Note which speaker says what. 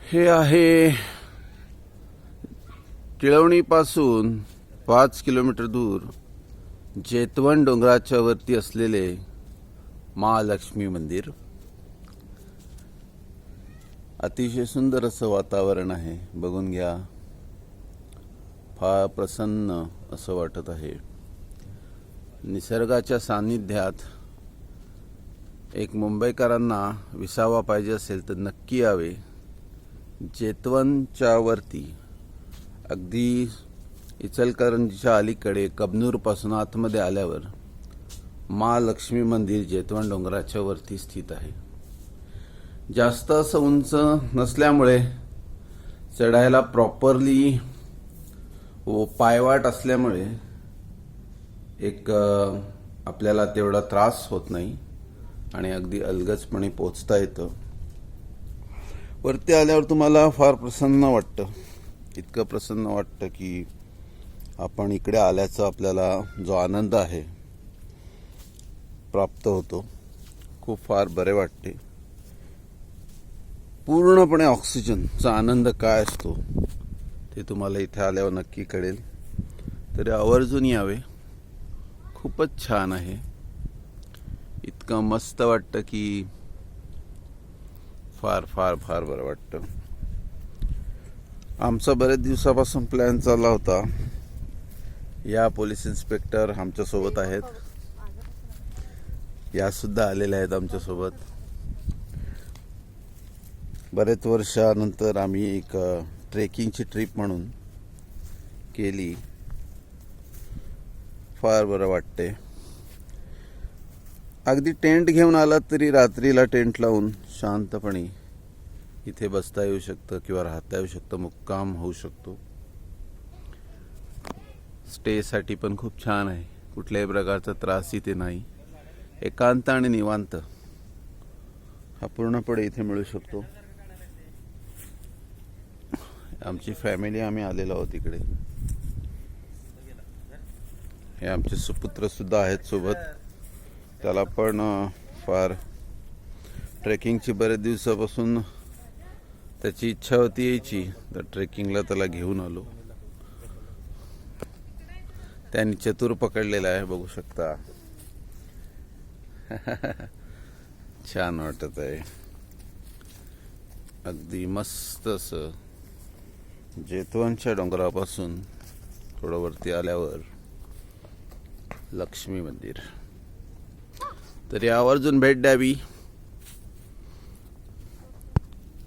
Speaker 1: हे आहे टिळवणीपासून 5 किलोमीटर दूर जेतवन डोंगराच्या वरती असलेले महालक्ष्मी मंदिर. अतिशय सुंदर असं वातावरण आहे, बघून घ्या. फार प्रसन्न असं वाटत आहे. निसर्गाच्या सानिध्यात एक मुंबईकरांना विसावा पाहिजे असेल तर नक्की यावे. जेतवनच्या वरती अगदी इचलकरंजीच्या अलीकडे कबनूरपासून आतमध्ये आल्यावर महालक्ष्मी मंदिर जेतवन डोंगराच्या वरती स्थित आहे. जास्त असं उंच नसल्यामुळे चढायला प्रॉपरली व पायवाट असल्यामुळे एक आपल्याला तेवढा त्रास होत नाही आणि अगदी अलगदपणे पोहोचता येतं. वरती आल्यावर तुम्हाला फार प्रसन्न वाटतं. इतकं प्रसन्न वाटतं की आपण इकडे आल्याचा आपल्याला जो आनंद आहे प्राप्त होतो, खूप फार बरे वाटते. पूर्णपणे ऑक्सिजनचा आनंद काय असतो ते तुम्हाला इथे आल्यावर नक्की कळेल. तरी आवर्जून यावे. खूपच छान आहे. इतकं मस्त वाटतं की फार फार फार बरं वाटतं. आमचा बरेच दिवसापासून प्लॅन चालला होता. या पोलीस इन्स्पेक्टर आमच्यासोबत आहेत, या सुद्धा आलेल्या आहेत आमच्यासोबत. बरेच वर्षानंतर आम्ही एक ट्रेकिंगची ट्रिप म्हणून केली. फार बरं वाटते. अगदी टेंट घेऊन आलात तरी रात्रीला टेंट लावून शांतपणे इथे बसता येऊ शकतं किंवा राहता येऊ शकतं, मुक्काम होऊ शकतो. स्टेसाठी पण खूप छान आहे. कुठल्याही प्रकारचा त्रास इथे नाही. एकांत आणि निवांत हा पूर्णपणे इथे मिळू शकतो. आमची फॅमिली आम्ही आलेलो आहोत इकडे. हे आमचे सुपुत्र सुद्धा आहेत सोबत. त्याला पण फार ट्रेकिंगची बरेच दिवसापासून त्याची इच्छा होती यायची, तर ट्रेकिंगला त्याला घेऊन आलो. त्यांनी चतुर पकडलेला आहे, बघू शकता. छान वाटत आहे. अगदी मस्त असं जेतवनच्या डोंगरापासून थोडं वरती आल्यावर लक्ष्मी मंदिर. तरी आवर्जून भेट द्यावी.